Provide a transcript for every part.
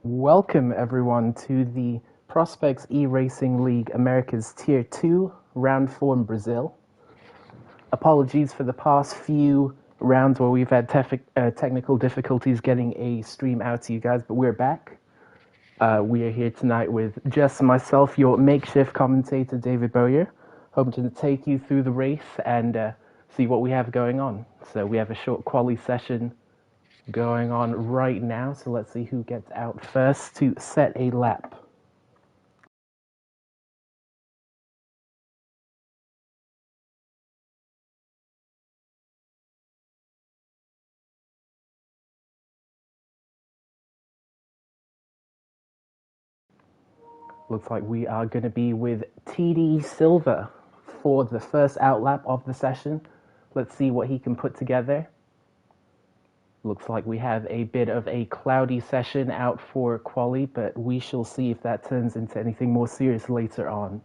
Welcome everyone to the Prospects eRacing League America's Tier 2, Round 4 in Brazil. Apologies for the past few rounds where we've had technical difficulties getting a stream out to you guys, but we're back. We are here tonight with just myself, your makeshift commentator, David Bowyer, hoping to take you through the race and see what we have going on. So we have a short quali session going on right now, so let's see who gets out first to set a lap. Looks like we are going to be with TD Silva for the first outlap of the session. Let's see what he can put together. Looks like we have a bit of a cloudy session out for quali, but we shall see if that turns into anything more serious later on.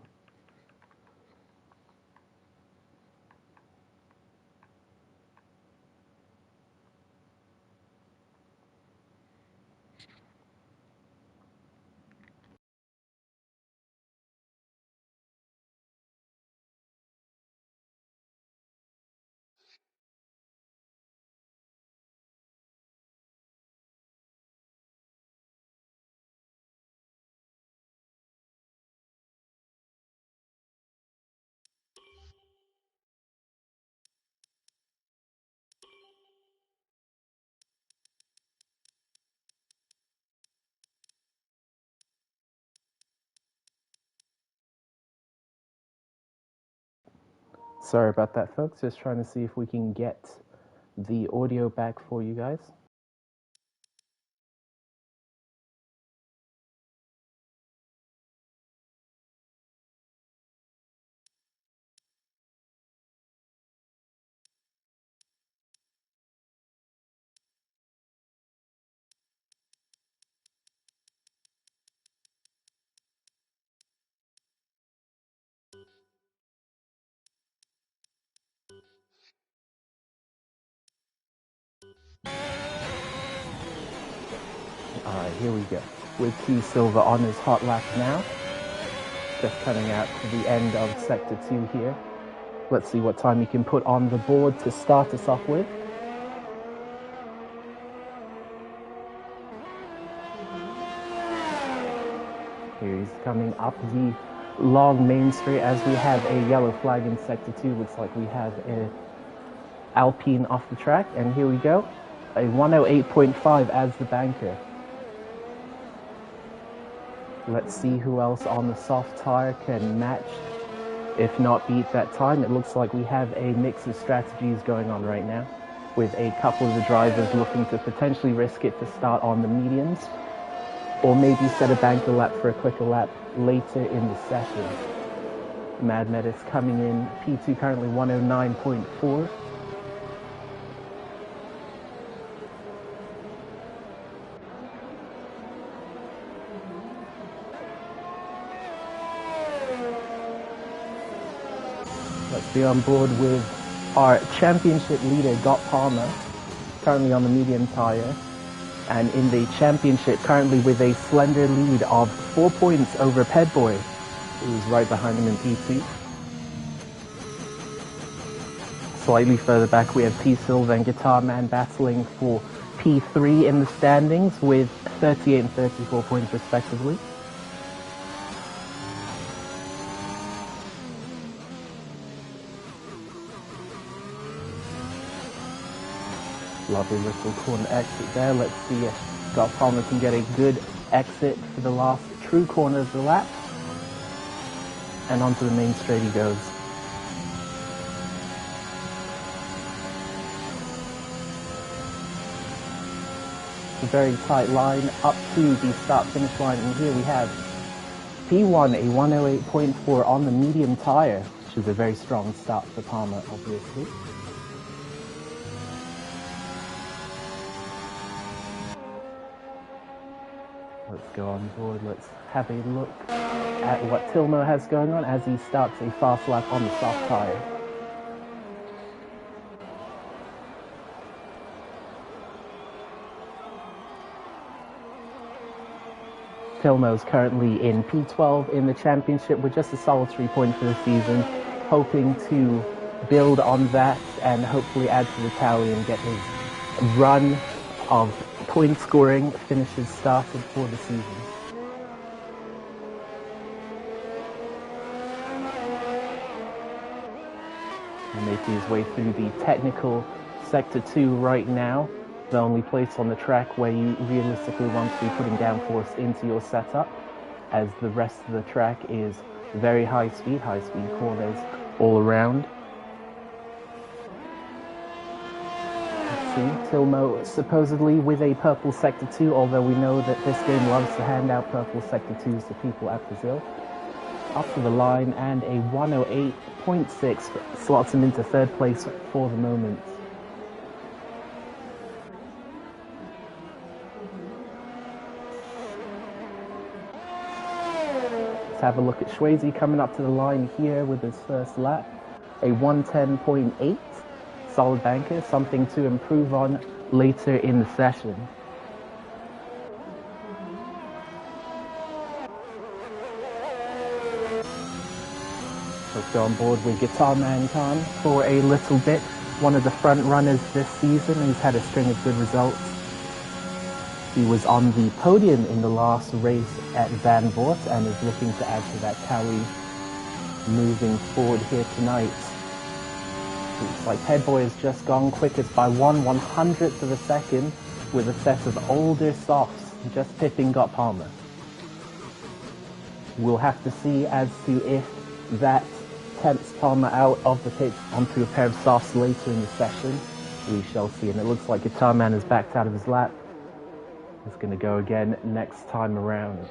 Sorry about that, folks. Just trying to see if we can get the audio back for you guys. Alright, here we go. With T Silva on his hot lap now. Just coming out to the end of Sector 2 here. Let's see what time he can put on the board to start us off with. Here he's coming up the long main straight as we have a yellow flag in Sector 2. Looks like we have a Alpine off the track, and here we go. A 108.5 as the banker. Let's see who else on the soft tire can match, if not beat that time. It looks like we have a mix of strategies going on right now, with a couple of the drivers looking to potentially risk it to start on the mediums, or maybe set a banker lap for a quicker lap later in the session. Mad Metis coming in P2 currently 109.4. Let's be on board with our championship leader, Gott Palmer, currently on the medium tire. And in the championship, currently with a slender lead of 4 points over Pedboy, who's right behind him in P2. Slightly further back, we have T Silva and Guitar Man battling for P3 in the standings with 38 and 34 points respectively. Lovely little corner exit there. Let's see if Scott Palmer can get a good exit for the last true corner of the lap. And onto the main straight he goes. A very tight line up to the start-finish line, and here we have P1, a 108.4 on the medium tire, which is a very strong start for Palmer, obviously. Let's go on board, let's have a look at what Tilmo has going on as he starts a fast lap on the soft tire. Tilmo's currently in P12 in the championship with just a solitary point for the season, hoping to build on that and hopefully add to the tally and get his run of point scoring finishes started for the season. He's making his way through the technical Sector 2 right now, the only place on the track where you realistically want to be putting downforce into your setup, as the rest of the track is very high speed corners all around. Let's see, Tilmo supposedly with a purple Sector 2, although we know that this game loves to hand out purple Sector 2s to people at Brazil. Up to the line, and a 108.6 slots him into third place for the moment. Let's have a look at Schwayze coming up to the line here with his first lap. A 110.8, solid banker, something to improve on later in the session. Let's go on board with Guitar Man Khan for a little bit. One of the front runners this season. He's had a string of good results. He was on the podium in the last race at Van Voort and is looking to add to that tally moving forward here tonight. Looks like Headboy has just gone quickest by 1/100th of a second with a set of older softs, just pipping Got Palmer. We'll have to see as to if that tempts Palmer out of the pit onto a pair of softs later in the session. We shall see, and it looks like Guitar Man has backed out of his lap. It's going to go again next time around.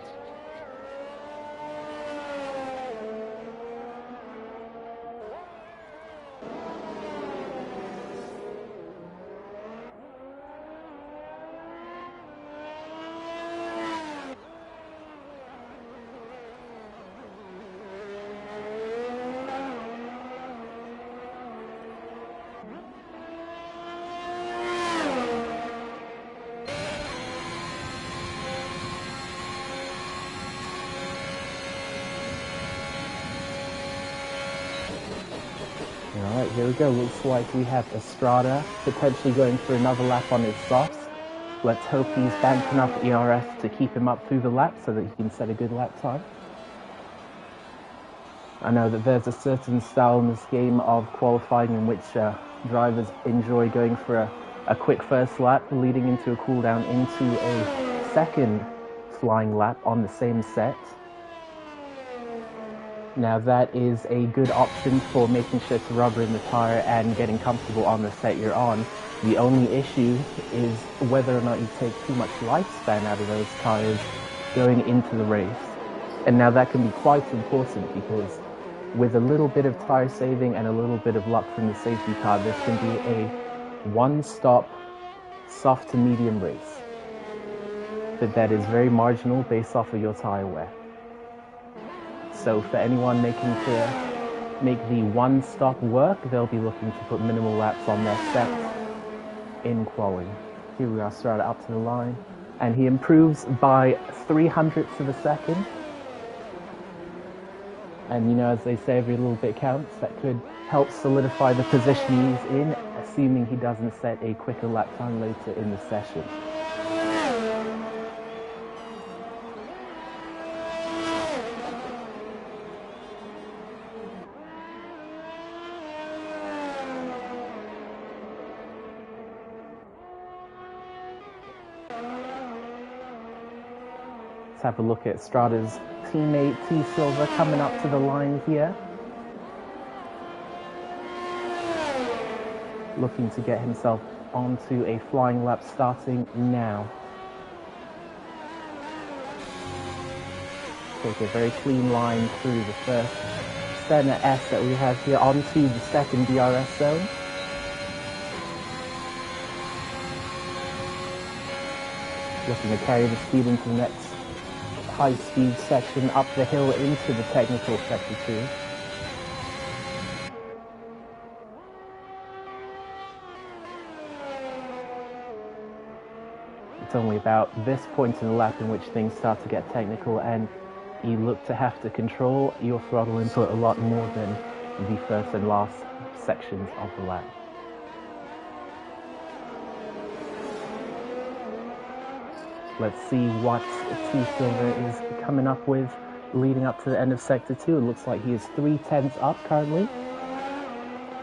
Alright, here we go. Looks like we have Estrada potentially going for another lap on his softs. Let's hope he's banked enough ERS to keep him up through the lap so that he can set a good lap time. I know that there's a certain style in this game of qualifying in which drivers enjoy going for a quick first lap leading into a cooldown into a second flying lap on the same set. Now that is a good option for making sure to rubber in the tire and getting comfortable on the set you're on. The only issue is whether or not you take too much lifespan out of those tires going into the race. And now that can be quite important because with a little bit of tire saving and a little bit of luck from the safety car, this can be a one-stop soft to medium race. But that is very marginal based off of your tire wear. So for anyone making to make the one-stop work, they'll be looking to put minimal laps on their set in quali. Here we are, Strada up to the line, and he improves by 0.03 of a second. And you know, as they say, every little bit counts. That could help solidify the position he's in, assuming he doesn't set a quicker lap time later in the session. Have a look at Strada's teammate T Silva coming up to the line here, looking to get himself onto a flying lap starting now. Take a very clean line through the first Senna S that we have here onto the second DRS zone. Looking to carry the speed into the next high-speed section up the hill into the technical Sector 2. it's only about this point in the lap in which things start to get technical and you look to have to control your throttle input a lot more than the first and last sections of the lap. Let's see what T Silver is coming up with leading up to the end of Sector 2. It looks like he is 3/10 up currently,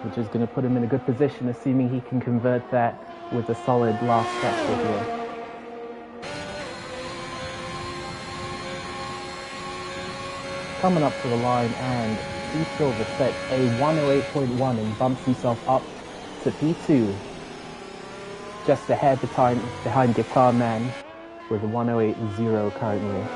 which is going to put him in a good position, assuming he can convert that with a solid last sector here. Coming up to the line, and T Silver sets a 108.1 and bumps himself up to P2, just ahead behind Guitar Man with a 108.0 currently.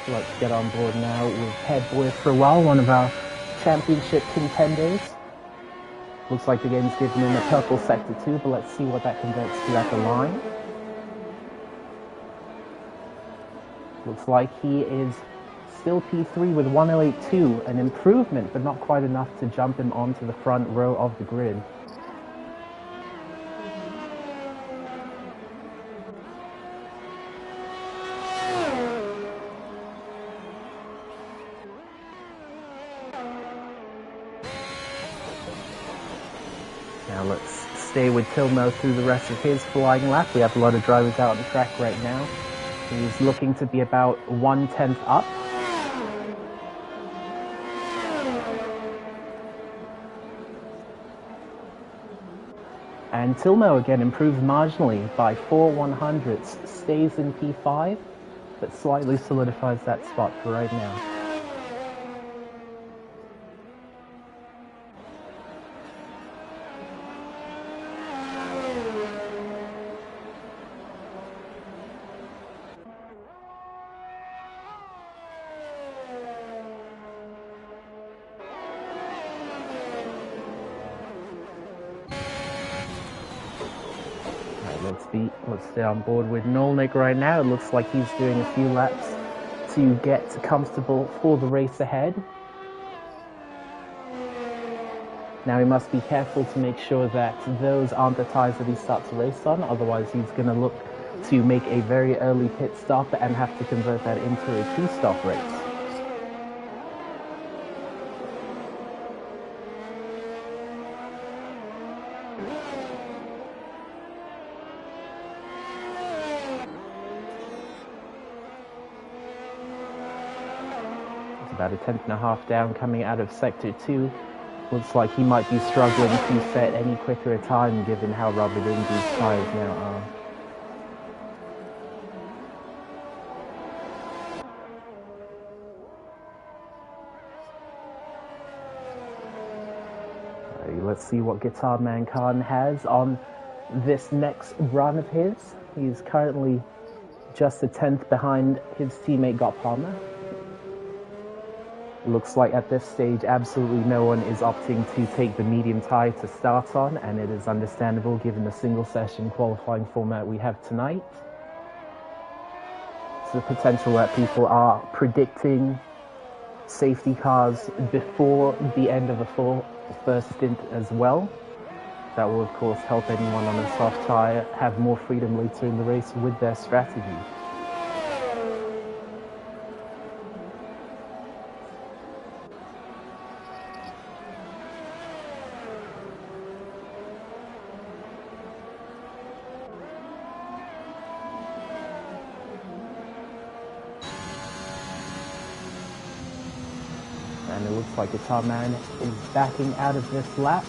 Let's get on board now with Head Boy for a while, one of our championship contenders. Looks like the game's giving him a purple Sector 2, but let's see what that converts to at the line. Looks like he is still P3 with 108.2, an improvement, but not quite enough to jump him onto the front row of the grid. Now let's stay with Tilmo through the rest of his flying lap. We have a lot of drivers out on the track right now. He's looking to be about 1/10 up. And Tilmo again improves marginally by 4/100ths, stays in P5, but slightly solidifies that spot for right now. Let's stay on board with Nolnik right now. It looks like he's doing a few laps to get comfortable for the race ahead. Now he must be careful to make sure that those aren't the tyres that he starts to race on, otherwise he's going to look to make a very early pit stop and have to convert that into a two-stop race. About a 10.5 down coming out of Sector 2. Looks like he might be struggling to set any quicker a time given how rubbered in these tyres now are. Let's see what Guitar Man Khan has on this next run of his. He's currently just a 10th behind his teammate Got Palmer. Looks like at this stage absolutely no one is opting to take the medium tyre to start on, and it is understandable given the single session qualifying format we have tonight. It's the potential that people are predicting safety cars before the end of the first stint as well. That will of course help anyone on a soft tyre have more freedom later in the race with their strategy. And it looks like Guitar Man is backing out of this lap.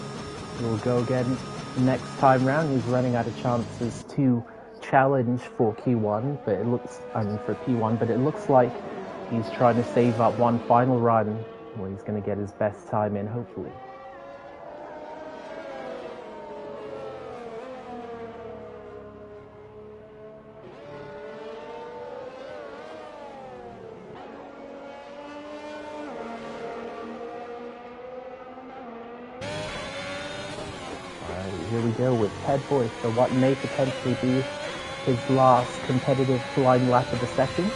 He'll go again next time round. He's running out of chances to challenge for Q1, but it looks, for P1, but it looks like he's trying to save up one final run where he's going to get his best time in, hopefully. here we go with Ted Boy for what may potentially be his last competitive flying lap of the session.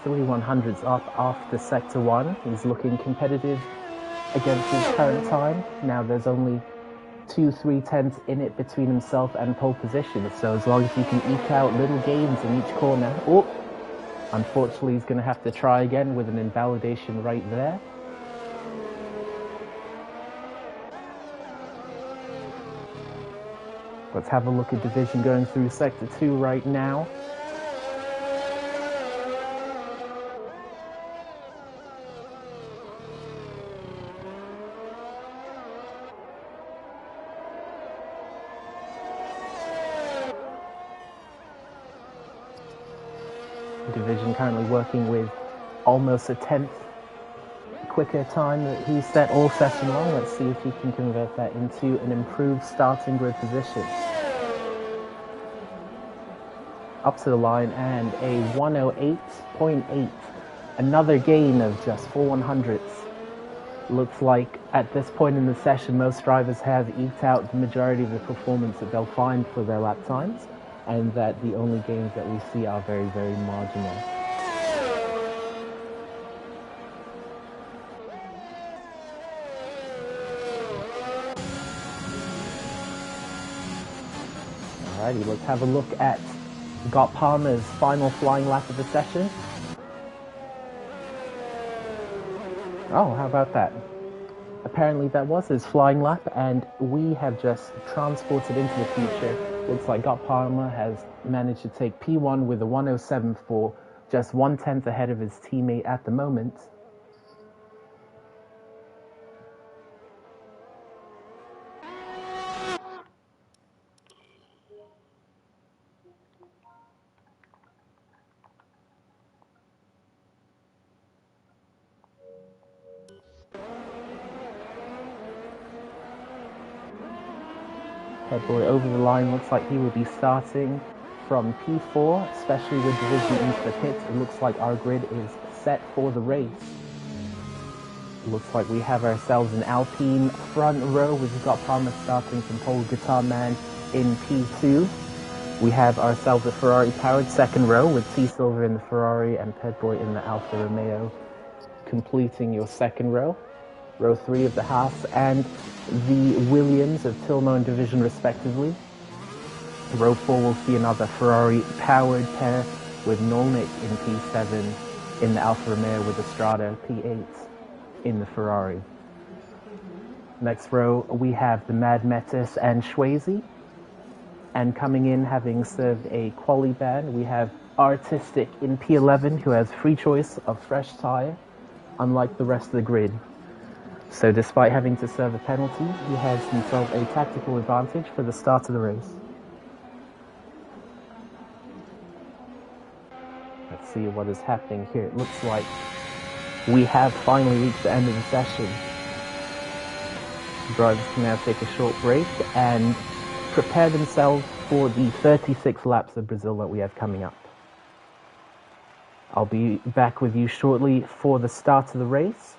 Three 100s up after Sector 1. He's looking competitive against his current time. Now there's only 2 3/10s in it between himself and pole position. So as long as he can eke out little gains in each corner. Oh, unfortunately he's going to have to try again with an invalidation right there. Let's have a look at division going through Sector 2 right now. Division currently working with almost a 10th quicker time that he set all session long. Let's see if he can convert that into an improved starting grid position. Up to the line and a 108.8. Another gain of just 4 100s. Looks like at this point in the session, most drivers have eked out the majority of the performance that they'll find for their lap times, and that the only gains that we see are very, very marginal. Alrighty, let's have a look at Got Palmer's final flying lap of the session. Oh, how about that? Apparently that was his flying lap, and we have just transported into the future. Looks like Got Palmer has managed to take P1 with a 107.4, just 1/10 ahead of his teammate at the moment. Head boy over the line, looks like he will be starting from P4, especially with Division East the pit. It looks like our grid is set for the race. Looks like we have ourselves an Alpine front row with Got Palmer starting from pole, Guitar Man in P2. We have ourselves a Ferrari-powered second row with T Silver in the Ferrari and Ped Boy in the Alfa Romeo, completing your second row. Row 3 of the Haas and the Williams of Tilmo and Division respectively. Row 4 will see another Ferrari-powered pair with Nolnik in P7 in the Alfa Romeo with Estrada P8 in the Ferrari. Next row, we have the Mad Metis and Schwazy. And coming in, having served a quali ban, we have Artistic in P11, who has free choice of fresh tyre, unlike the rest of the grid. So despite having to serve a penalty, he has himself a tactical advantage for the start of the race. Let's see what is happening here. It looks like we have finally reached the end of the session. Drivers can now take a short break and prepare themselves for the 36 laps of Brazil that we have coming up. I'll be back with you shortly for the start of the race.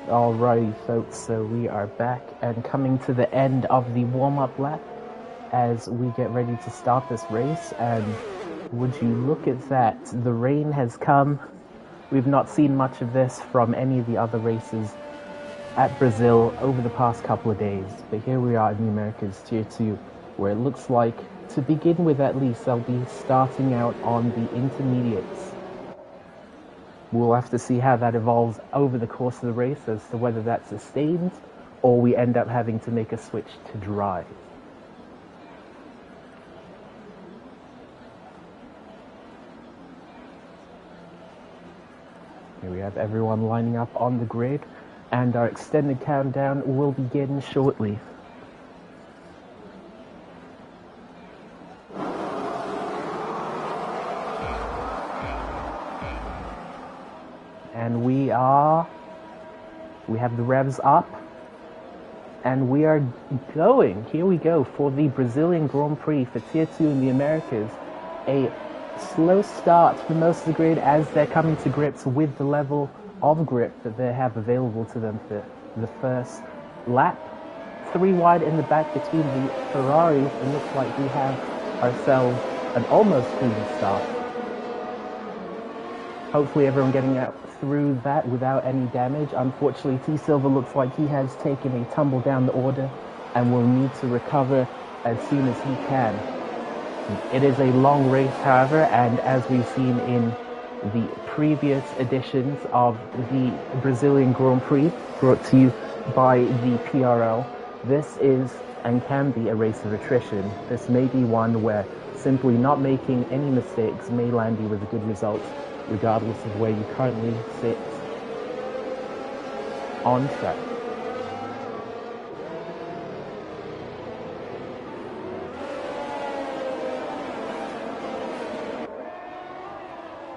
Alrighty folks, so we are back and coming to the end of the warm-up lap as we get ready to start this race. And would you look at that, the rain has come. We've not seen much of this from any of the other races at Brazil over the past couple of days, but here we are in the Americas Tier 2, where it looks like, to begin with at least, they'll be starting out on the intermediates. We'll have to see how that evolves over the course of the race as to whether that sustains or we end up having to make a switch to dry. Here we have everyone lining up on the grid, and our extended countdown will begin shortly. And we have the revs up, and we are going. Here we go for the Brazilian Grand Prix for Tier 2 in the Americas. A slow start for most of the grid as they're coming to grips with the level of grip that they have available to them for the first lap. 3 wide in the back between the Ferraris, and looks like we have ourselves an almost clean start. Hopefully everyone getting out through that without any damage. Unfortunately, T Silva looks like he has taken a tumble down the order and will need to recover as soon as he can. It is a long race, however, and as we've seen in the previous editions of the Brazilian Grand Prix brought to you by the PRL, this is and can be a race of attrition. This may be one where simply not making any mistakes may land you with a good result, regardless of where you currently sit on track.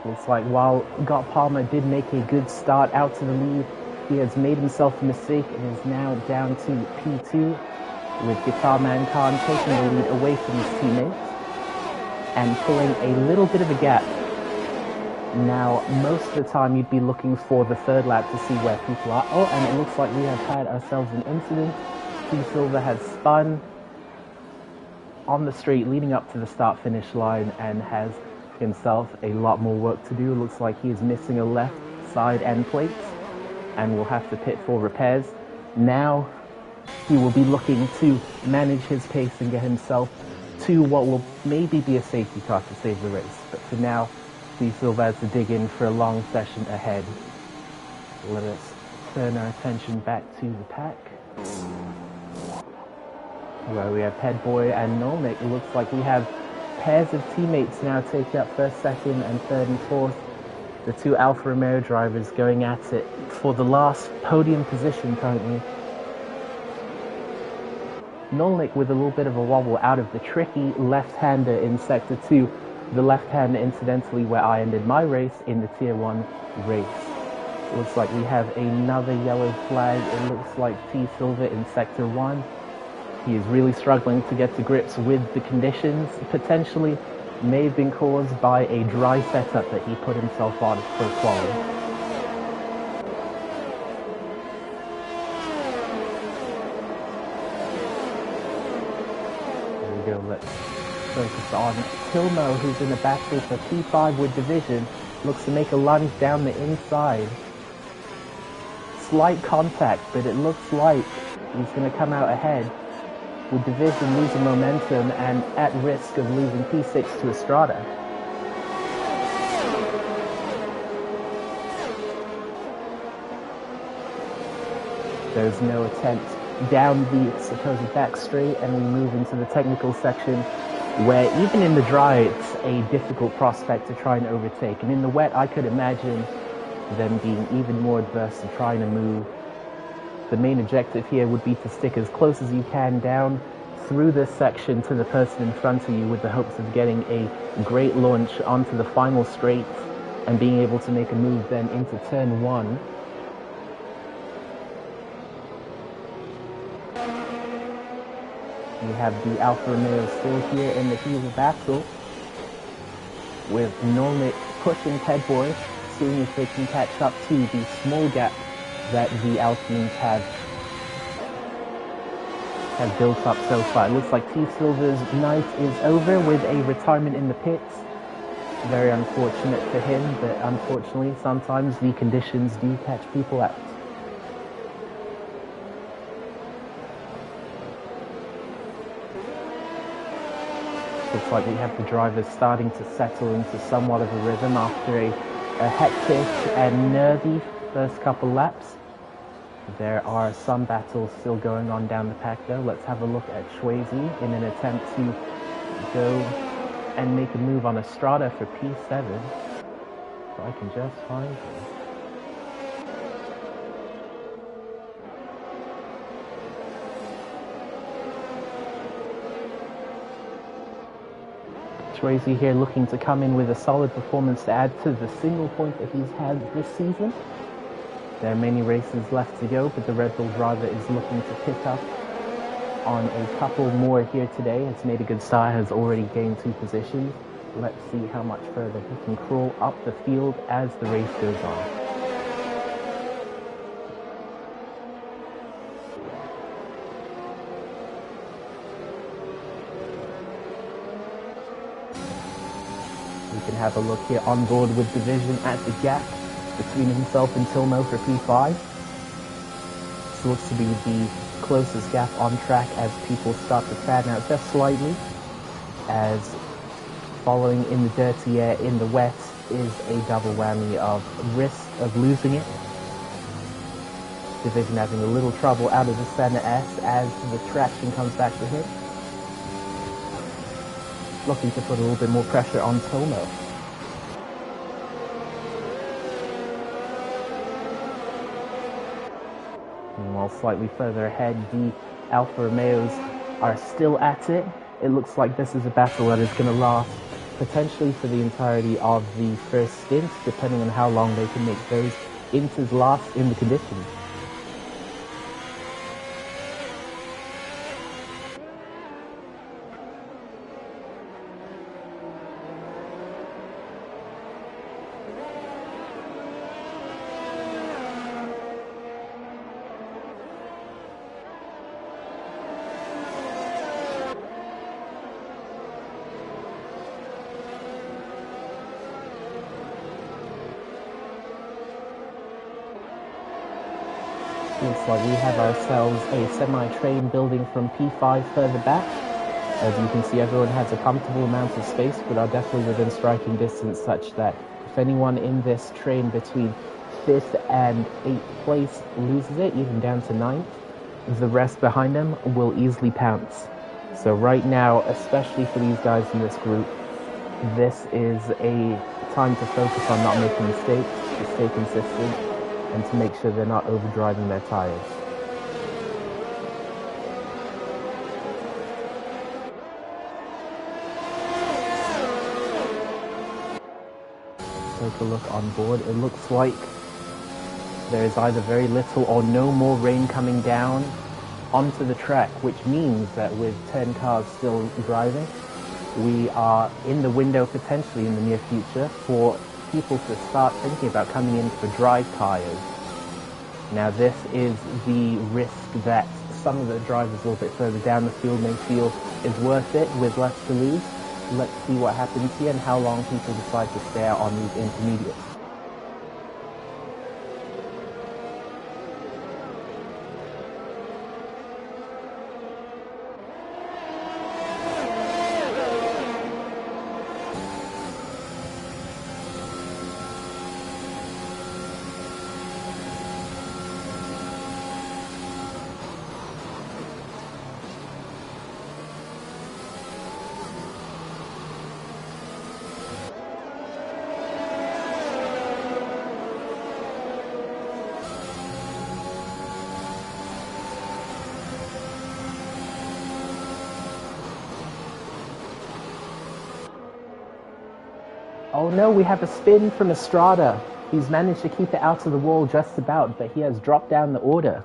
Looks like while Gott Palmer did make a good start out to the lead, he has made himself a mistake and is now down to P2, with Guitar Man Khan taking the lead away from his teammates and pulling a little bit of a gap. Now, most of the time you'd be looking for the third lap to see where people are. Oh, and it looks like we have had ourselves an incident. T Silva has spun on the straight leading up to the start-finish line and has himself a lot more work to do. It looks like he is missing a left side end plate and will have to pit for repairs. Now he will be looking to manage his pace and get himself to what will maybe be a safety car to save the race. But for now, T Silva has to dig in for a long session ahead. Let us turn our attention back to the pack, where we have Pedboy and Nolnik. It looks like we have pairs of teammates now taking up first, second, and third and fourth. The 2 Alfa Romeo drivers going at it for the last podium position currently. Nolnik with a little bit of a wobble out of the tricky left-hander in Sector 2. The left-hander, incidentally, where I ended my race in the Tier 1 race. Looks like we have another yellow flag. It looks like T Silva in Sector 1. He is really struggling to get to grips with the conditions. Potentially may have been caused by a dry setup that he put himself on for quality. There we go, let's focus on Tilmo, who's in a battle for P5 with Division. Looks to make a lunge down the inside. Slight contact, but it looks like he's going to come out ahead, with Division losing momentum and at risk of losing P6 to Estrada. There's no attempt down the supposed back straight, and we move into the technical section, where even in the dry it's a difficult prospect to try and overtake, and in the wet I could imagine them being even more adverse to trying to move. The main objective here would be to stick as close as you can down through this section to the person in front of you, with the hopes of getting a great launch onto the final straight and being able to make a move then into turn 1. We have the Alfa Romeo still here in the heat of battle, with Nolnik pushing Pedboy, seeing if they can catch up to the small gap that the Alpines have built up so far. It looks like T Silver's night is over with a retirement in the pits. Very unfortunate for him, but unfortunately sometimes the conditions do catch people out. Looks like we have the drivers starting to settle into somewhat of a rhythm after a hectic and nervy first couple laps. There are some battles still going on down the pack though. Let's have a look at Swayze in an attempt to go and make a move on Estrada for P7. If I can just find him. Swayze here looking to come in with a solid performance to add to the single point that he's had this season. There are many races left to go, but the Red Bull driver is looking to pick up on a couple more here today. Has made a good start, has already gained 2 positions. Let's see how much further he can crawl up the field as the race goes on. We can have a look here on board with Division at the gap between himself and Tilmo for P5. This looks to be the closest gap on track as people start to fan out just slightly, as following in the dirty air in the wet is a double whammy of risk of losing it. Division having a little trouble out of the center S as the traction comes back to him. Looking to put a little bit more pressure on Tilmo. Meanwhile, slightly further ahead, the Alfa Romeos are still at it. It looks like this is a battle that is going to last potentially for the entirety of the first stint, depending on how long they can make those inters last in the conditions. Looks like we have ourselves a semi-train building from P5 further back. As you can see, everyone has a comfortable amount of space, but are definitely within striking distance, such that if anyone in this train between 5th and 8th place loses it, even down to 9th, the rest behind them will easily pounce. So right now, especially for these guys in this group, this is a time to focus on not making mistakes, to stay consistent, and to make sure they're not overdriving their tires. Take a look on board. It looks like there is either very little or no more rain coming down onto the track, which means that with 10 cars still driving, we are in the window potentially in the near future for people to start thinking about coming in for dry tires. Now this is the risk that some of the drivers a little bit further down the field may feel is worth it with less to lose. Let's see what happens here and how long people decide to stay out on these intermediates. Oh no, we have a spin from Estrada. He's managed to keep it out of the wall just about, but he has dropped down the order.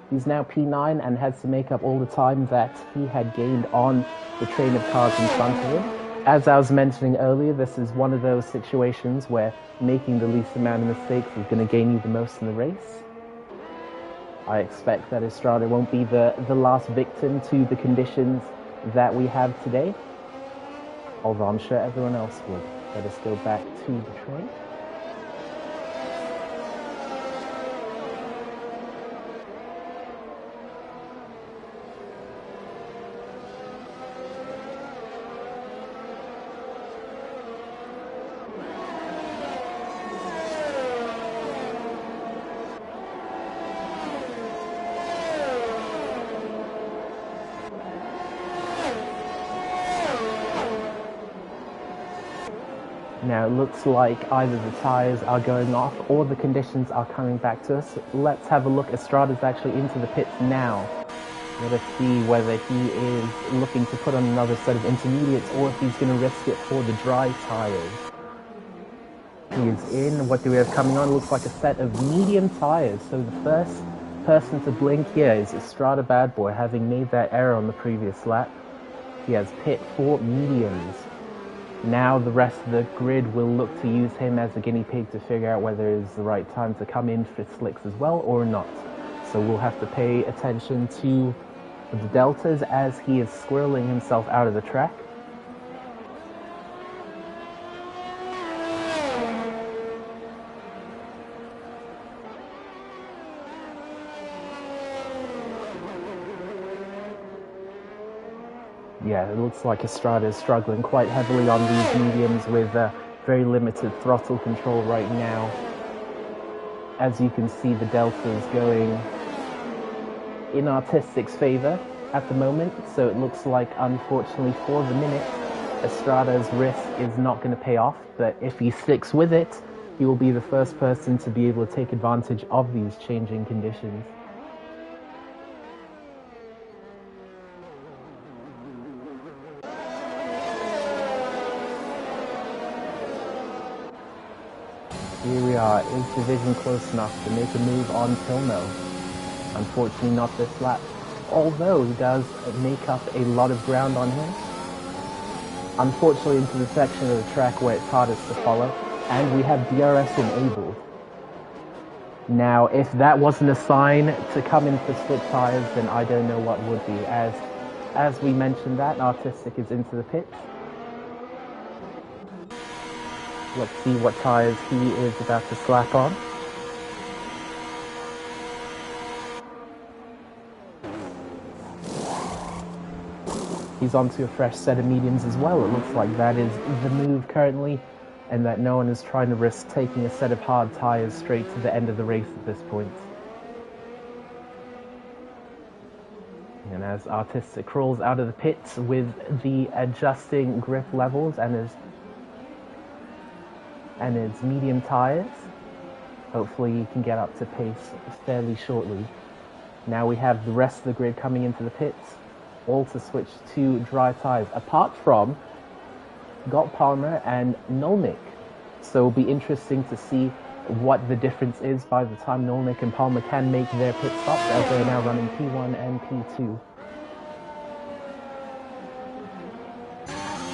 He's now P9 and has to make up all the time that he had gained on the train of cars in front of him. As I was mentioning earlier, this is one of those situations where making the least amount of mistakes is going to gain you the most in the race. I expect that Estrada won't be the last victim to the conditions that we have today, although I'm sure everyone else would. Let us go back to the train. Now it looks like either the tires are going off or the conditions are coming back to us. Let's have a look. Estrada's actually into the pits now. Let us see whether he is looking to put on another set of intermediates or if he's going to risk it for the dry tires. He is in. What do we have coming on? Looks like a set of medium tires. So the first person to blink here is Estrada Bad Boy, having made that error on the previous lap. He has pit for mediums. Now the rest of the grid will look to use him as a guinea pig to figure out whether it's the right time to come in for slicks as well or not. So we'll have to pay attention to the deltas as he is squirreling himself out of the track. Yeah, it looks like Estrada is struggling quite heavily on these mediums with very limited throttle control right now. As you can see, the delta is going in Artistic's favor at the moment, so it looks like, unfortunately for the minute, Estrada's risk is not going to pay off, but if he sticks with it, he will be the first person to be able to take advantage of these changing conditions. Here we are. Is Division close enough to make a move on Pilno? Unfortunately not this lap, although he does make up a lot of ground on him. Unfortunately into the section of the track where it's hardest to follow, and we have DRS enabled. Now if that wasn't a sign to come in for slick tires, then I don't know what would be. As we mentioned that, Artistic is into the pits. Let's see what tires he is about to slap on. He's onto a fresh set of mediums as well. It looks like that is the move currently, and that no one is trying to risk taking a set of hard tires straight to the end of the race at this point. And as Artistic crawls out of the pits with the adjusting grip levels and his medium tires, hopefully he can get up to pace fairly shortly. Now we have the rest of the grid coming into the pits, all to switch to dry tires, apart from Galt Palmer and Nolnik. So it'll be interesting to see what the difference is by the time Nolnik and Palmer can make their pit stops, as they're now running P1 and P2.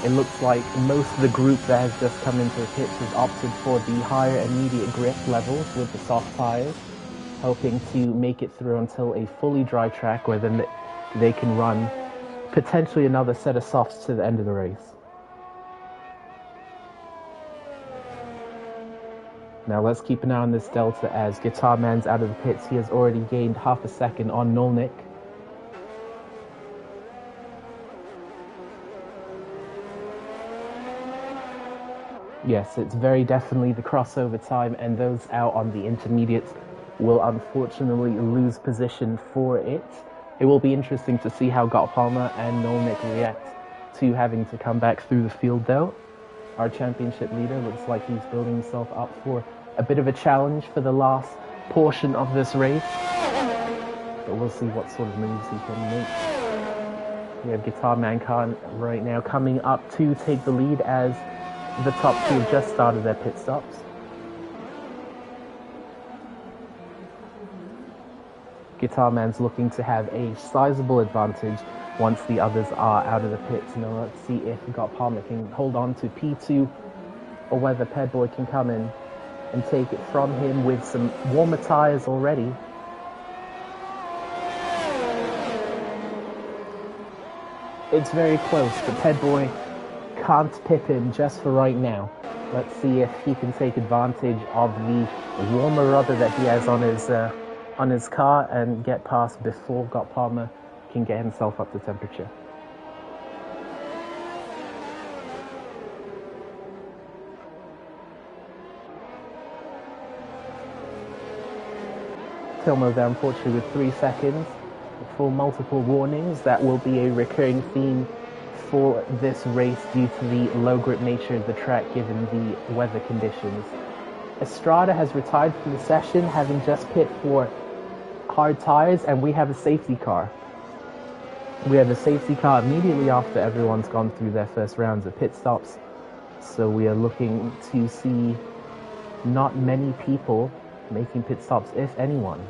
It looks like most of the group that has just come into the pits has opted for the higher immediate grip levels with the soft tires, hoping to make it through until a fully dry track where then they can run potentially another set of softs to the end of the race. Now let's keep an eye on this delta as Guitar Man's out of the pits. He has already gained half a second on Nolnik. Yes, it's very definitely the crossover time, and those out on the intermediates will unfortunately lose position for it. It will be interesting to see how Galt Palmer and Nolnik react to having to come back through the field though. Our championship leader looks like he's building himself up for a bit of a challenge for the last portion of this race. But we'll see what sort of moves he can make. We have Guitar Man Khan right now coming up to take the lead as the top two have just started their pit stops. Guitar Man's looking to have a sizable advantage once the others are out of the pits. Now let's see if Galt Palmer can hold on to P2 or whether Pedboy can come in and take it from him with some warmer tires already. It's very close, but Ted Boy can't pip him just for right now. Let's see if he can take advantage of the warmer rudder that he has on his car and get past before Palmer can get himself up to temperature. Tilmo there, unfortunately, with 3 seconds. For multiple warnings, that will be a recurring theme for this race due to the low grip nature of the track given the weather conditions. Estrada has retired from the session, having just pit for hard tires, and we have a safety car. We have a safety car immediately after everyone's gone through their first rounds of pit stops. So we are looking to see not many people making pit stops, if anyone.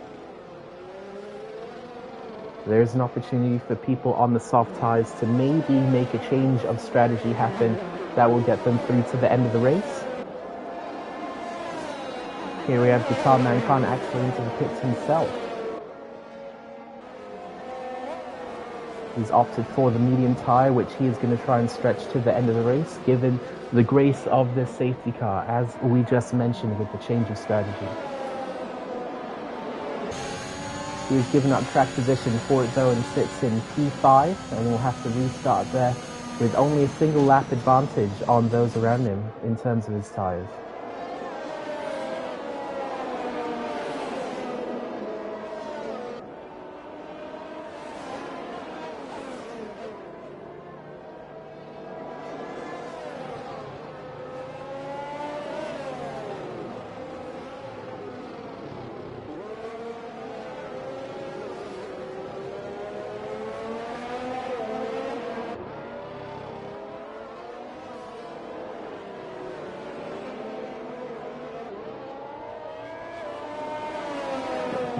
There's an opportunity for people on the soft tires to maybe make a change of strategy happen that will get them through to the end of the race. Here we have Guitar Mankind actually into the pits himself. He's opted for the medium tire, which he is going to try and stretch to the end of the race, given the grace of the safety car, as we just mentioned with the change of strategy. He's given up track position for it though and sits in P5, and will have to restart there with only a single lap advantage on those around him in terms of his tires.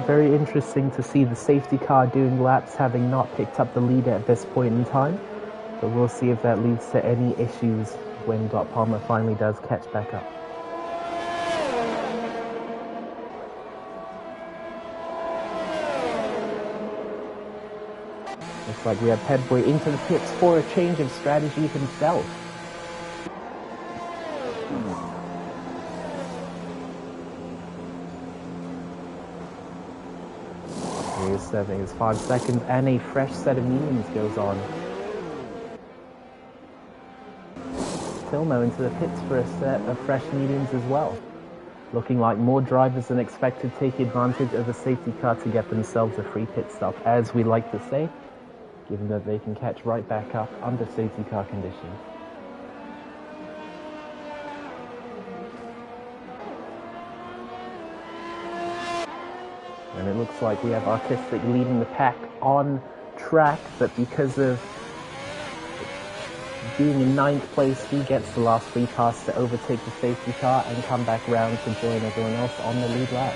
Very interesting to see the safety car doing laps, having not picked up the lead at this point in time. But we'll see if that leads to any issues when Palmer finally does catch back up. Looks like we have Headboy into the pits for a change of strategy himself. He is serving his 5 seconds, and a fresh set of mediums goes on. Tilmo into the pits for a set of fresh mediums as well. Looking like more drivers than expected take advantage of the safety car to get themselves a free pit stop, as we like to say, given that they can catch right back up under safety car conditions. And it looks like we have Artistic leading the pack on track, but because of being in 9th place, he gets the last free pass to overtake the safety car and come back round to join everyone else on the lead lap.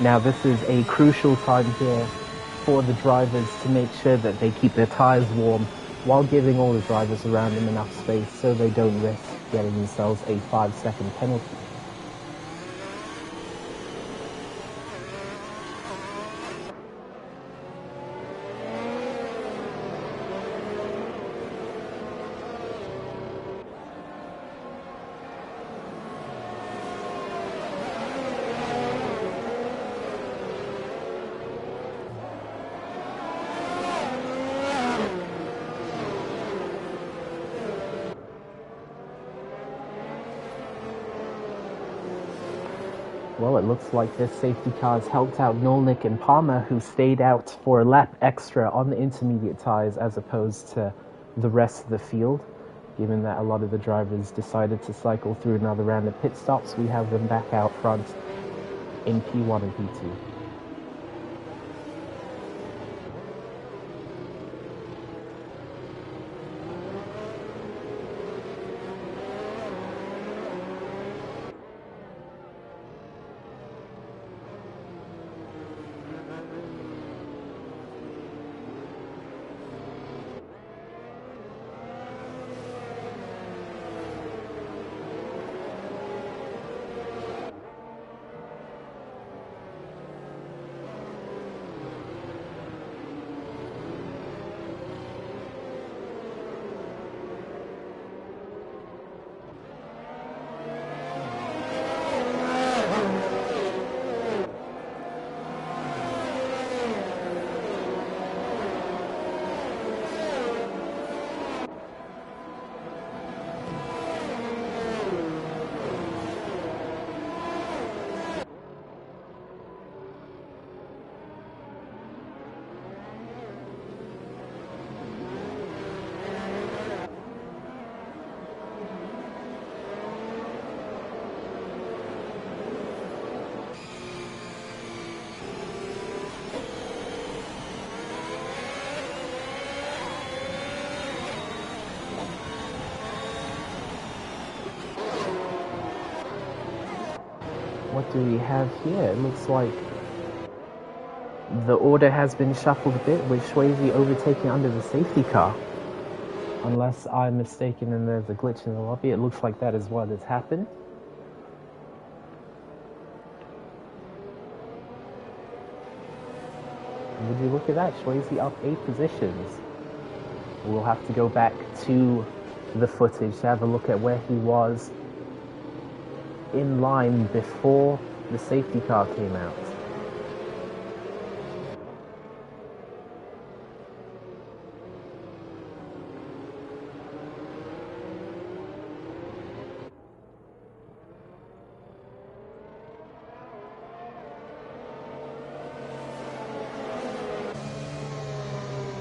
Now this is a crucial time here for the drivers to make sure that they keep their tires warm while giving all the drivers around them enough space so they don't risk getting themselves a 5-second penalty. Well, it looks like this safety car has helped out Nolnik and Palmer, who stayed out for a lap extra on the intermediate tires as opposed to the rest of the field. Given that a lot of the drivers decided to cycle through another round of pit stops, we have them back out front in P1 and P2. What do we have here? It looks like the order has been shuffled a bit with Swayze overtaking under the safety car. Unless I'm mistaken and there's a glitch in the lobby, it looks like that is what has happened. Would you look at that? Swayze up 8 positions. We'll have to go back to the footage to have a look at where he was in line before the safety car came out.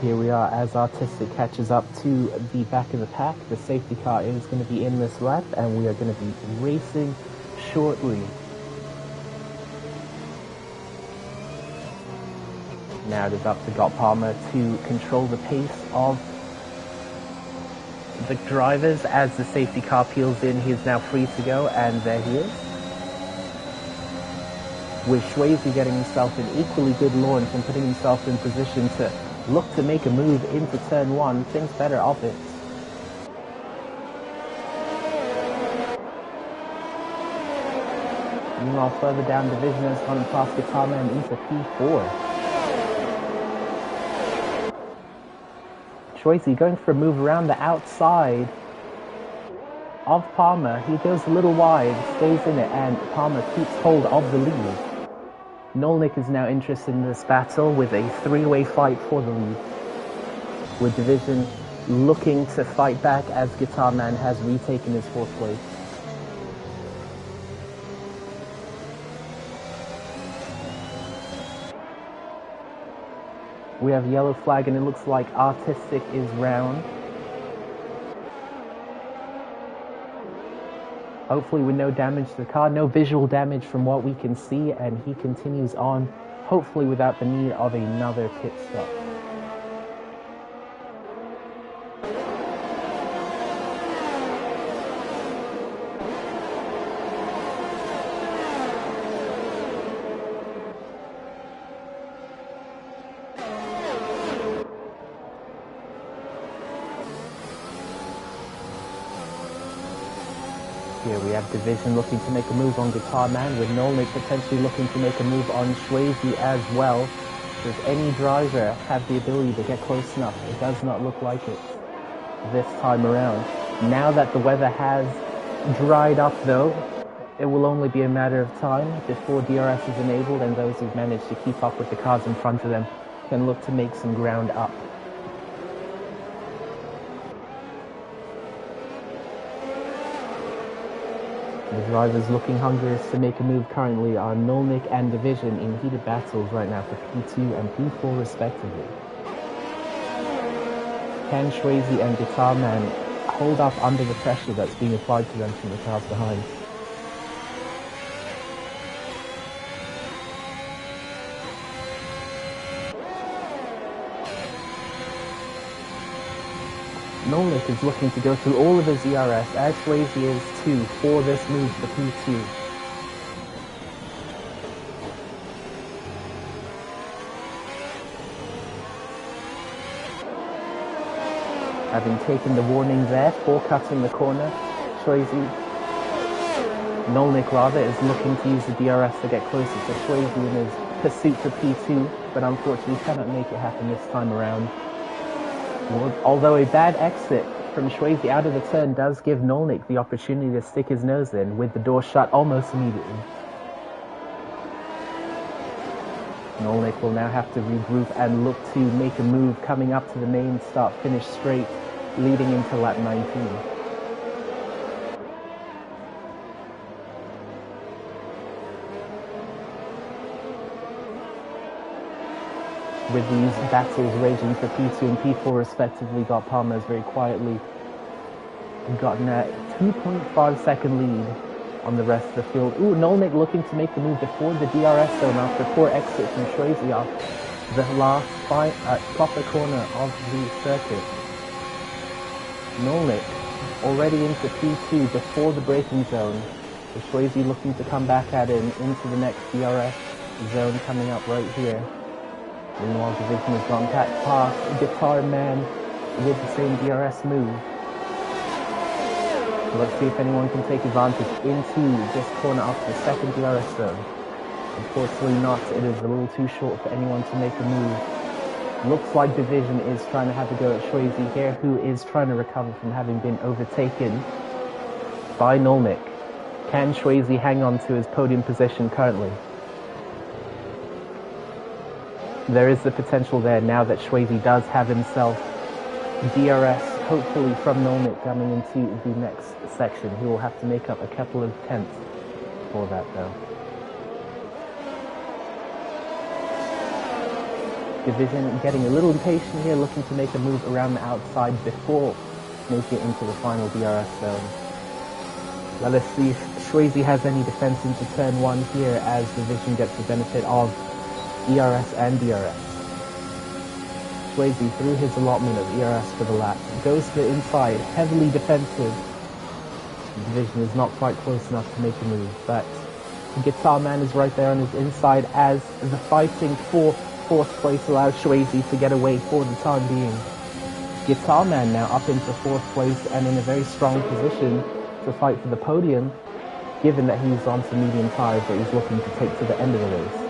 Here we are as Artistic catches up to the back of the pack. The safety car is going to be in this lap and we are going to be racing shortly. Now it is up to Scott Palmer to control the pace of the drivers as the safety car peels in. He is now free to go, and there he is. With Swayze getting himself an equally good launch and putting himself in position to look to make a move into turn 1, things better of it. Meanwhile, further down division has gone past Guitar Man into P4. Swayze going for a move around the outside of Palmer. He goes a little wide, stays in it, and Palmer keeps hold of the lead. Nolnik is now interested in this battle with a 3-way fight for the lead, with Division looking to fight back as Guitar Man has retaken his 4th place. We have yellow flag and it looks like Artistic is round. Hopefully with no damage to the car, no visual damage from what we can see, and he continues on, hopefully without the need of another pit stop. Here we have Division looking to make a move on Guitar Man, with Nolnik potentially looking to make a move on Swayze as well. Does any driver have the ability to get close enough? It does not look like it this time around. Now that the weather has dried up though, it will only be a matter of time before DRS is enabled, and those who've managed to keep up with the cars in front of them can look to make some ground up. The drivers looking hungry to make a move currently are Nolnik and Division in heated battles right now for P2 and P4 respectively. Can Swayze and Guitar Man hold up under the pressure that's being applied to them from the cars behind? Nolnik is looking to go through all of his ERS, as Swayze is too, for this move for P2. Having taken the warning there for cutting the corner, Nolnik rather, is looking to use the DRS to get closer to Swayze in his pursuit for P2, but unfortunately cannot make it happen this time around. Although a bad exit from Swayze out of the turn does give Nolnik the opportunity to stick his nose in, with the door shut almost immediately. Nolnik will now have to regroup and look to make a move coming up to the main start-finish straight, leading into lap 19. With these battles raging for P2 and P4 respectively, Scott Palmer has very quietly gotten a 2.5 second lead on the rest of the field. Ooh, Nolnik looking to make the move before the DRS zone after a poor exit from Swayze off the last proper corner of the circuit. Nolnik already into P2 before the braking zone. So Swayze looking to come back at him into the next DRS zone coming up right here. Meanwhile, Division has gone past Guitar Man with the same DRS move. Let's see if anyone can take advantage into this corner up to the second DRS zone. Unfortunately not, it is a little too short for anyone to make a move. Looks like Division is trying to have a go at Swayze here, who is trying to recover from having been overtaken by Nolnik. Can Swayze hang on to his podium position currently? There is the potential there now that Swayze does have himself DRS, hopefully from Nolnik coming into the next section. He will have to make up a couple of tenths for that though. Division getting a little impatient here, looking to make a move around the outside before making it into the final DRS zone. Let us see if Swayze has any defense into turn 1 here as Division gets the benefit of ERS and DRS. Swayze through his allotment of ERS for the lap. Goes to the inside, heavily defensive. Division is not quite close enough to make a move, but Guitar Man is right there on his inside as the fighting for fourth place allows Swayze to get away for the time being. Guitar Man now up into fourth place and in a very strong position to fight for the podium, given that he's on some medium tires that he's looking to take to the end of the race.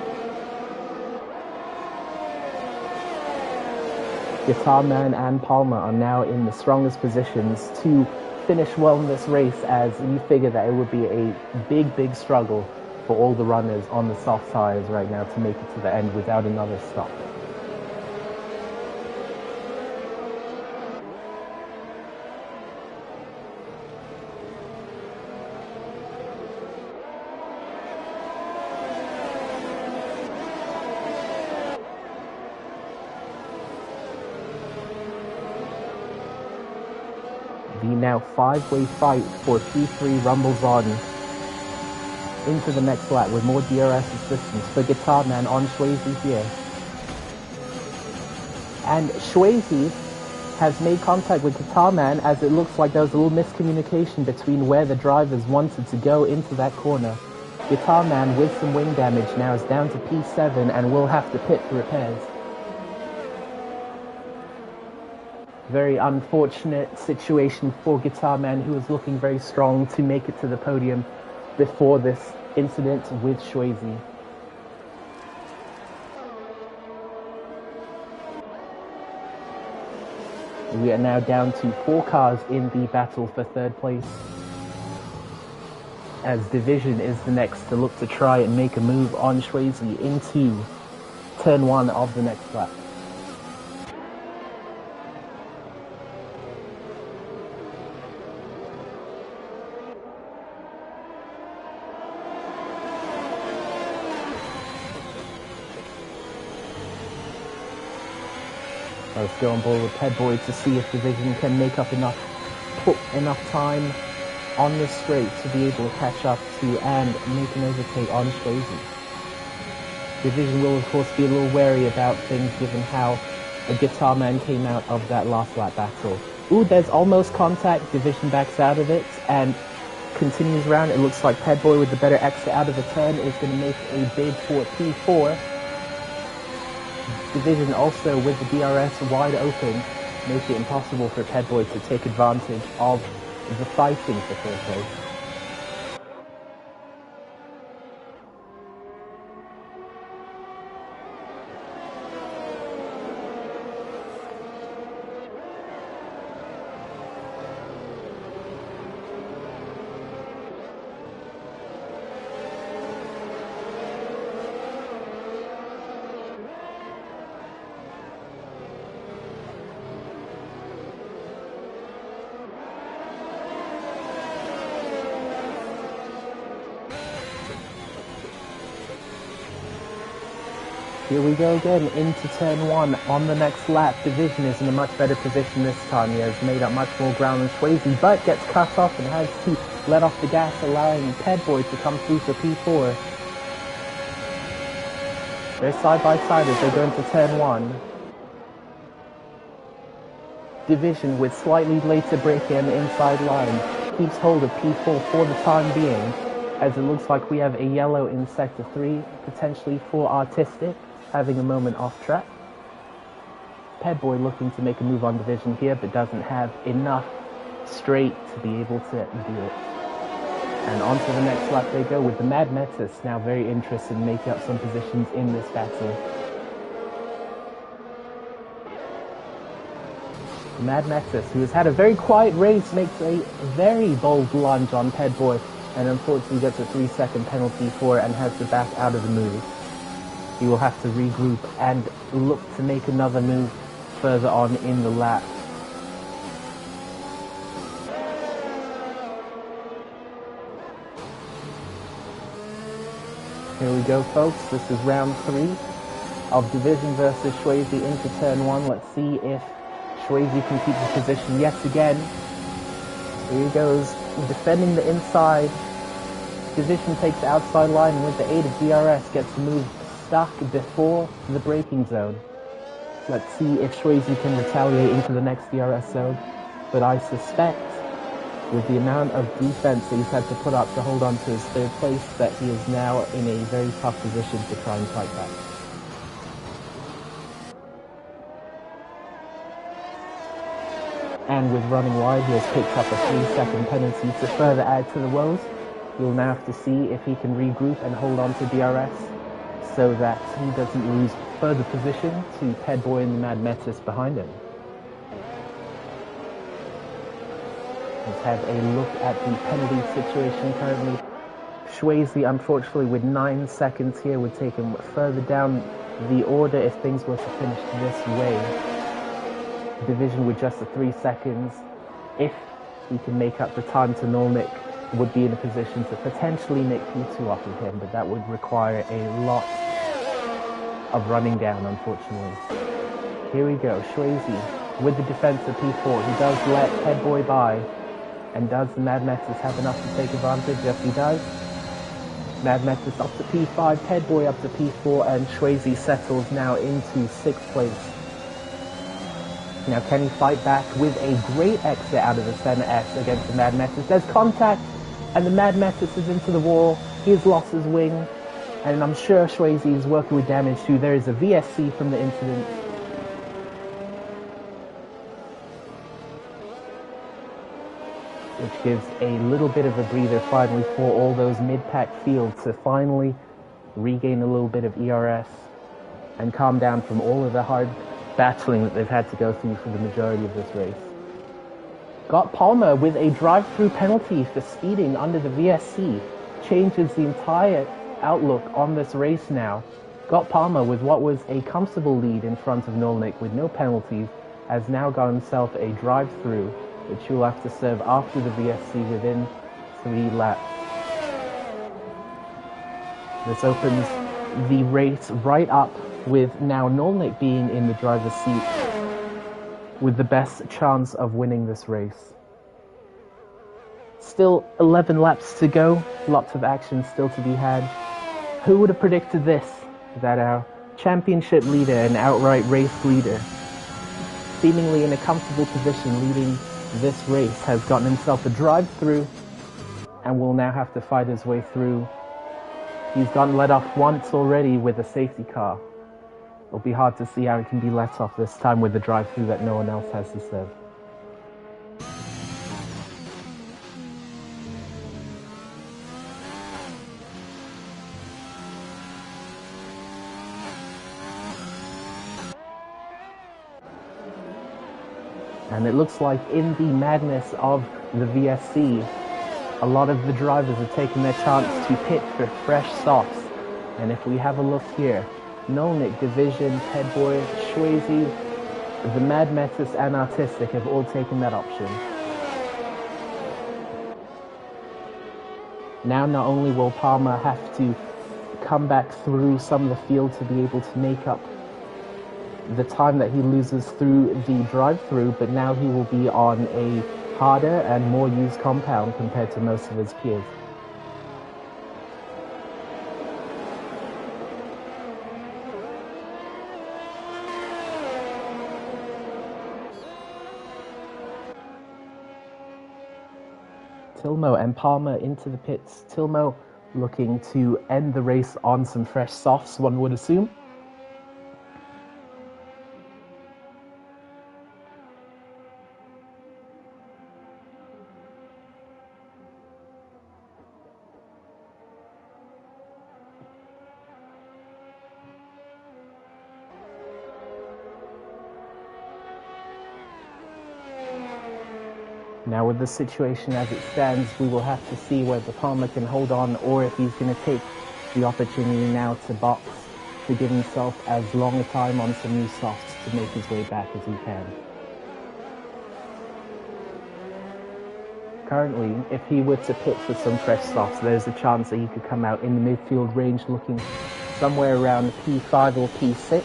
Guitar Man and Palmer are now in the strongest positions to finish well in this race, as you figure that it would be a big struggle for all the runners on the soft tires right now to make it to the end without another stop. The now 5-way fight for P3 rumbles on into the next lap with more DRS assistance for Guitar Man on Swayze here. And Swayze has made contact with Guitar Man, as it looks like there was a little miscommunication between where the drivers wanted to go into that corner. Guitar Man with some wing damage now is down to P7 and will have to pit for repairs. Very unfortunate situation for Guitar Man, who was looking very strong to make it to the podium before this incident with Swayze. We are now down to 4 cars in the battle for third place, as Division is the next to look to try and make a move on Swayze into turn 1 of the next lap. Let's go on board with Ped Boy to see if Division can make up enough time on this straight to be able to catch up to and make an overtake on Swayze. Division will of course be a little wary about things given how a Guitar Man came out of that last lap battle. Ooh, there's almost contact. Division backs out of it and continues around. It looks like Ped Boy with the better exit out of the turn is going to make a bid for P4. Division also with the DRS wide open, make it impossible for Ped Boy to take advantage of the fighting for third place. Here we go again into turn 1 on the next lap. Division is in a much better position this time. He has made up much more ground than Swayze, but gets cut off and has to let off the gas, allowing Ped Boy to come through for P4. They're side by side as they go into turn 1. Division with slightly later braking on the inside line keeps hold of P4 for the time being. as it looks like we have a yellow in Sector 3, potentially for Artistic, having a moment off track. Pedboy looking to make a move on division here, but doesn't have enough straight to be able to do it. And on to the next lap they go, with the Mad Metis now very interested in making up some positions in this battle. Mad Metis, who has had a very quiet race, makes a very bold lunge on Pedboy, and unfortunately gets a 3-second penalty for it and has to back out of the move. He will have to regroup and look to make another move further on in the lap. Here we go, folks. This is round 3 of Division versus Swayze into turn 1. Let's see if Swayze can keep the position yet again. Here he goes, defending the inside. Division takes the outside line, and with the aid of DRS gets the move stuck before the braking zone. Let's see if Swayze can retaliate into the next DRS zone. But I suspect, with the amount of defense that he's had to put up to hold on to his third place, that he is now in a very tough position to try and fight back. And with running wide, he has picked up a 3-second penalty to further add to the woes. He'll now have to see if he can regroup and hold on to DRS so that he doesn't lose further position to Pedboy and the Mad Metis behind him. Let's have a look at the penalty situation currently. Swayze, unfortunately, with 9 seconds here, would take him further down the order if things were to finish this way. Division with just the 3 seconds, if he can make up the time to Nolnik, would be in a position to potentially nick P2 off of him, but that would require a lot of running down, unfortunately. Here we go, Swayze with the defense of P4. He does let Pedboy by, and does the Mad Metis have enough to take advantage? Yes, he does. Mad Metis up to P5, Pedboy up to P4, and Swayze settles now into 6th place. Now, can he fight back with a great exit out of the center S against the Mad Metis? There's contact, and the Mad Metis is into the wall. He has lost his wing, and I'm sure Swayze is working with damage too. There is a VSC from the incident. Which gives a little bit of a breather finally for all those mid-pack fields to finally regain a little bit of ERS and calm down from all of the hard battling that they've had to go through for the majority of this race. Got Palmer with a drive-through penalty for speeding under the VSC. Changes the entire outlook on this race now. Got Palmer with what was a comfortable lead in front of Nolnik with no penalties, has now got himself a drive-through, which he'll have to serve after the VSC within 3 laps. This opens the race right up with now Nolnik being in the driver's seat with the best chance of winning this race. Still 11 laps to go, lots of action still to be had. Who would have predicted this? That our championship leader and outright race leader, seemingly in a comfortable position leading this race, has gotten himself a drive-through and will now have to fight his way through. He's gotten let off once already with a safety car. It'll be hard to see how it can be let off this time with the drive-through that no one else has to serve. And it looks like in the madness of the VSC, a lot of the drivers are taking their chance to pit for fresh softs. And if we have a look here, Nolnik, Division, Pedboy, Swayze, the Mad Metis and Artistic have all taken that option. Now not only will Palmer have to come back through some of the field to be able to make up the time that he loses through the drive-through, but now he will be on a harder and more used compound compared to most of his peers. Tilmo and Palmer into the pits. Tilmo looking to end the race on some fresh softs, one would assume. Now with the situation as it stands, we will have to see whether Palmer can hold on or if he's going to take the opportunity now to box to give himself as long a time on some new softs to make his way back as he can. Currently, if he were to pit for some fresh softs, there's a chance that he could come out in the midfield range looking somewhere around P5 or P6.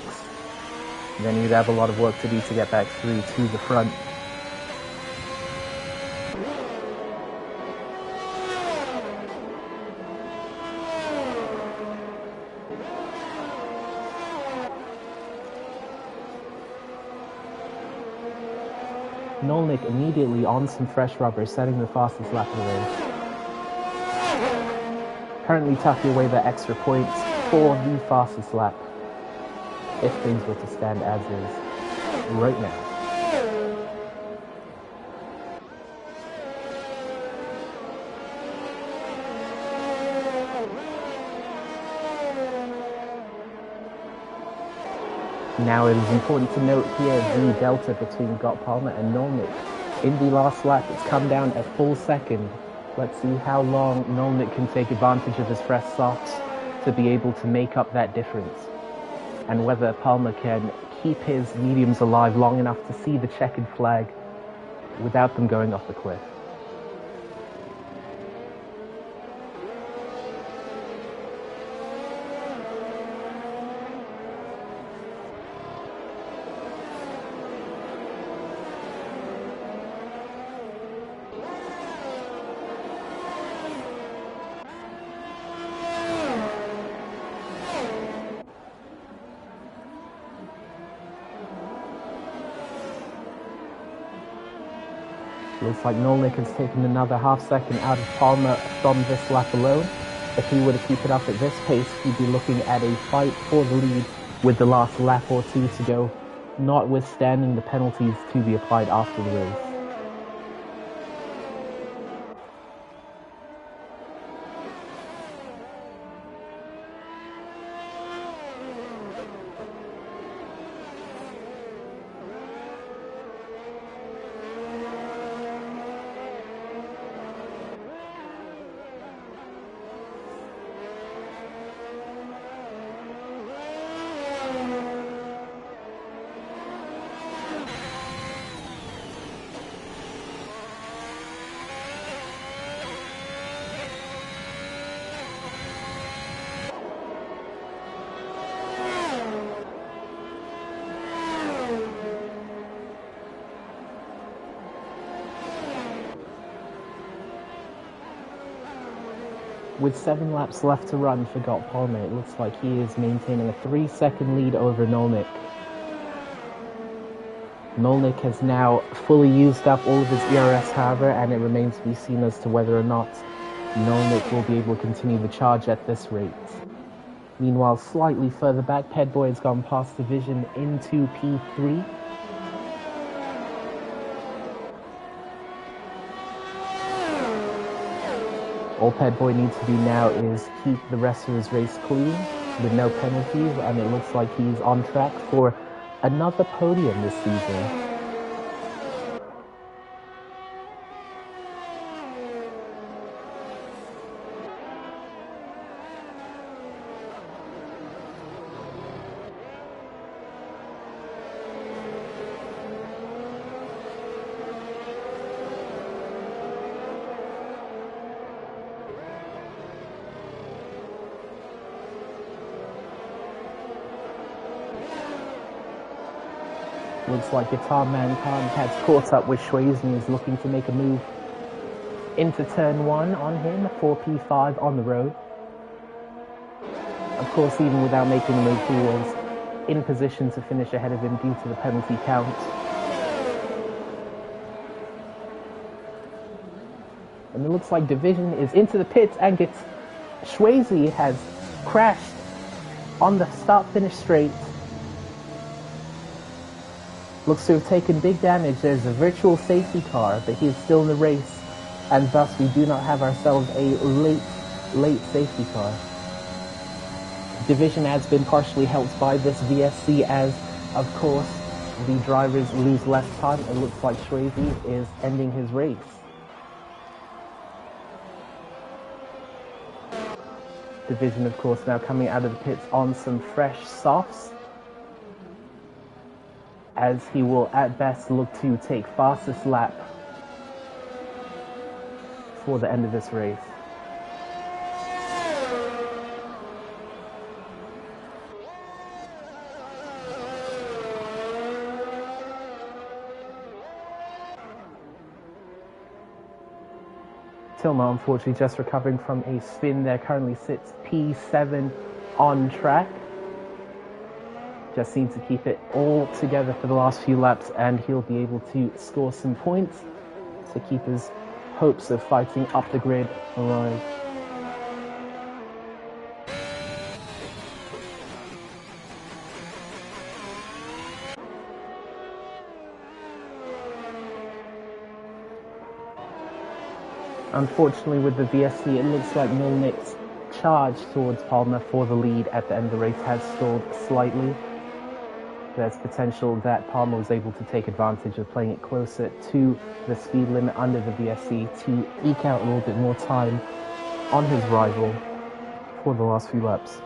Then he'd have a lot of work to do to get back through to the front. Nolnik immediately on some fresh rubber, setting the fastest lap of the race. Currently tucking away the extra points for the fastest lap, if things were to stand as is right now. Now it is important to note here the delta between Gott Palmer and Nolnik. In the last lap, it's come down a full second. Let's see how long Nolnik can take advantage of his fresh softs to be able to make up that difference. And whether Palmer can keep his mediums alive long enough to see the checkered flag without them going off the cliff. Looks like Nolnik has taken another half second out of Palmer from this lap alone. If he were to keep it up at this pace, he'd be looking at a fight for the lead with the last lap or two to go, notwithstanding the penalties to be applied after the race. With 7 laps left to run for Gott Palmer, it looks like he is maintaining a 3-second lead over Nolnik. Nolnik has now fully used up all of his ERS, however, and it remains to be seen as to whether or not Nolnik will be able to continue the charge at this rate. Meanwhile, slightly further back, Pedboy has gone past Division into P3. All Pedboy needs to do now is keep the rest of his race clean with no penalties, and it looks like he's on track for another podium this season. Looks like Guitar Man Khan has caught up with Schweiz and is looking to make a move into turn 1 on him for P5 on the road. Of course, even without making the move, he was in position to finish ahead of him due to the penalty count. And it looks like Division is into the pits and gets Swayze has crashed on the start-finish straight. Looks to have taken big damage. There's a virtual safety car, but he is still in the race, and thus we do not have ourselves a late safety car. Division has been partially helped by this VSC as, of course, the drivers lose less time. It looks like Swayze is ending his race. Division, of course, now coming out of the pits on some fresh softs, as he will at best look to take fastest lap for the end of this race. Tilma, unfortunately, just recovering from a spin there, currently sits P7 on track. Just seems to keep it all together for the last few laps, and he'll be able to score some points to keep his hopes of fighting up the grid alive. Unfortunately, with the VSC, it looks like Milnick's charge towards Palmer for the lead at the end of the race has stalled slightly. There's potential that Palmer was able to take advantage of playing it closer to the speed limit under the VSC to eke out a little bit more time on his rival for the last few laps.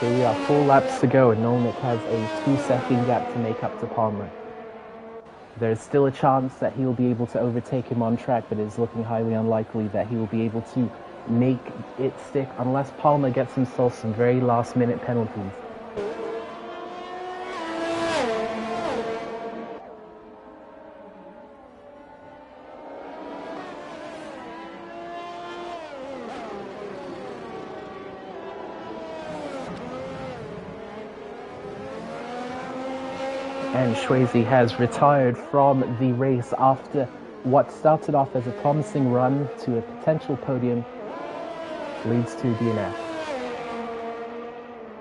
Here we are, 4 laps to go, and Nolnik has a 2-second gap to make up to Palmer. There's still a chance that he will be able to overtake him on track, but it's looking highly unlikely that he will be able to make it stick unless Palmer gets himself some very last-minute penalties. And Swayze has retired from the race after what started off as a promising run to a potential podium leads to a DNF.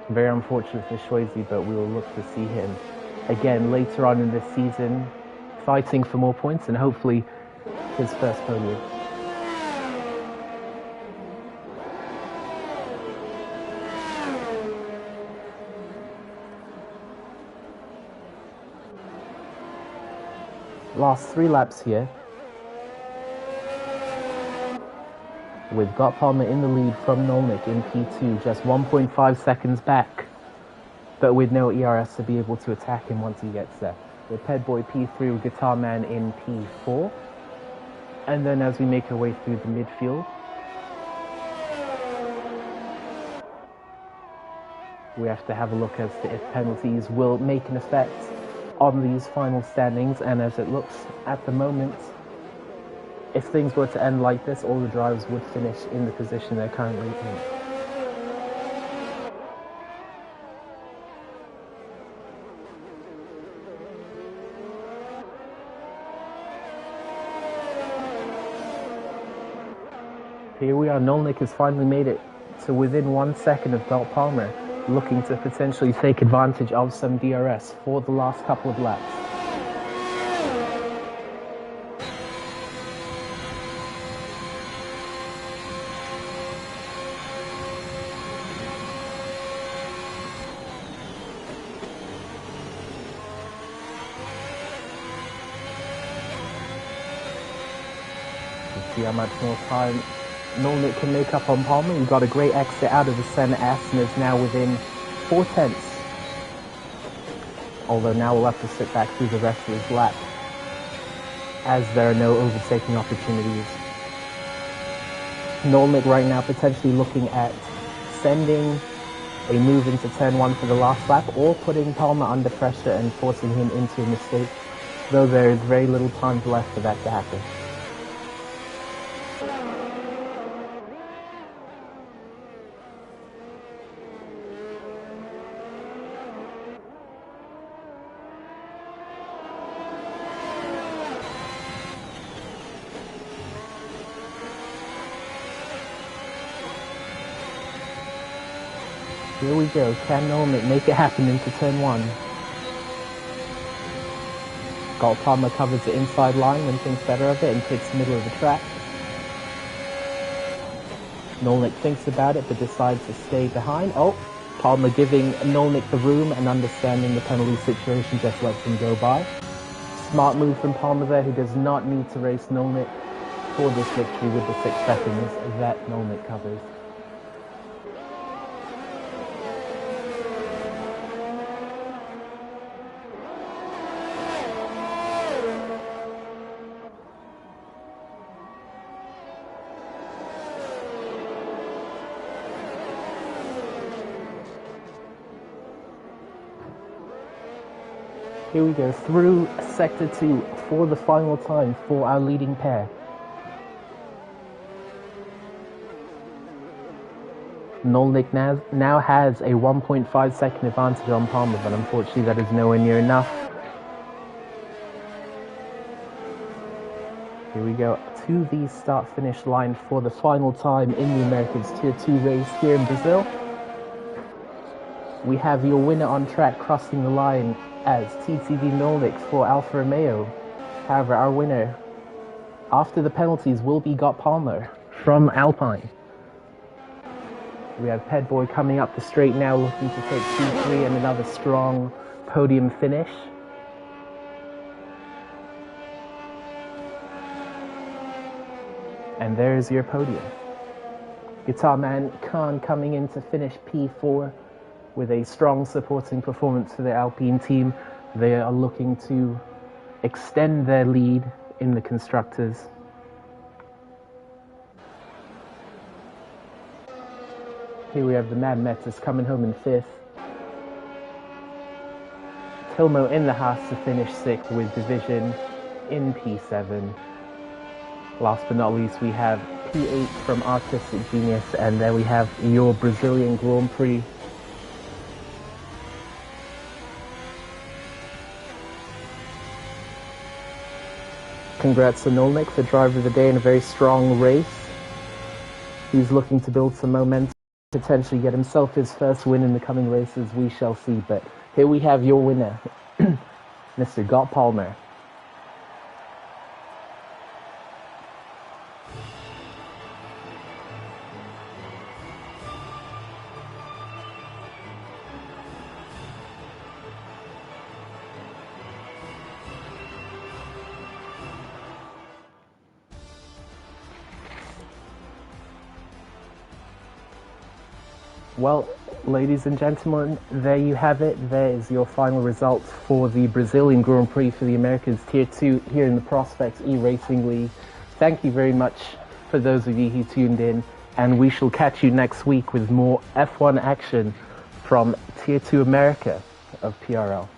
Very unfortunate for Swayze, but we will look to see him again later on in this season, fighting for more points and hopefully his first podium. Last 3 laps here. We've got Palmer in the lead from Nolnik in P2, just 1.5 seconds back, but with no ERS to be able to attack him once he gets there. With Pedboy P3, with Guitar Man in P4, and then as we make our way through the midfield, we have to have a look as to if penalties will make an effect on these final standings. And as it looks at the moment, if things were to end like this, all the drivers would finish in the position they're currently in. Here we are, Nolnik has finally made it to within 1 second of Belt Palmer, looking to potentially take advantage of some DRS for the last couple of laps. Let's see how much more time Nolnik can make up on Palmer. He got a great exit out of the center S and is now within 4 tenths. Although now we'll have to sit back through the rest of his lap as there are no overtaking opportunities. Nolnik right now potentially looking at sending a move into turn 1 for the last lap, or putting Palmer under pressure and forcing him into a mistake, though there is very little time left for that to happen. Here we go, can Nolan make it happen into turn 1? Palmer covers the inside line when thinks better of it and hits the middle of the track. Nolnik thinks about it but decides to stay behind. Oh, Palmer giving Nolnik the room and understanding the penalty situation just lets him go by. Smart move from Palmer there, who does not need to race Nolnik for this victory with the 6 seconds that Nolnik covers. Here we go, through Sector 2 for the final time for our leading pair. Nolnik now has a 1.5 second advantage on Palmer, but unfortunately that is nowhere near enough. Here we go, to the start-finish line for the final time in the Americans Tier 2 race here in Brazil. We have your winner on track crossing the line as TTV Nolnik for Alfa Romeo. However, our winner after the penalties will be Gott Palmer from Alpine. We have Pedboy coming up the straight now, looking to take Q3 and another strong podium finish. And there's your podium. Guitar Man Khan coming in to finish P4 with a strong supporting performance for the Alpine team. They are looking to extend their lead in the Constructors. Here we have the Mad Metas coming home in 5th. Tilmo in the Haas to finish 6th with Division in P7. Last but not least, we have P8 from Artistic Genius, and there we have your Brazilian Grand Prix. Congrats to Nolnik for driver of the day in a very strong race. He's looking to build some momentum, potentially get himself his first win in the coming races, we shall see. But here we have your winner, Mr. Gott Palmer. Well, ladies and gentlemen, there you have it. There is your final results for the Brazilian Grand Prix for the Americans Tier 2 here in the Prospects eRacing League. Thank you very much for those of you who tuned in, and we shall catch you next week with more F1 action from Tier 2 America of PRL.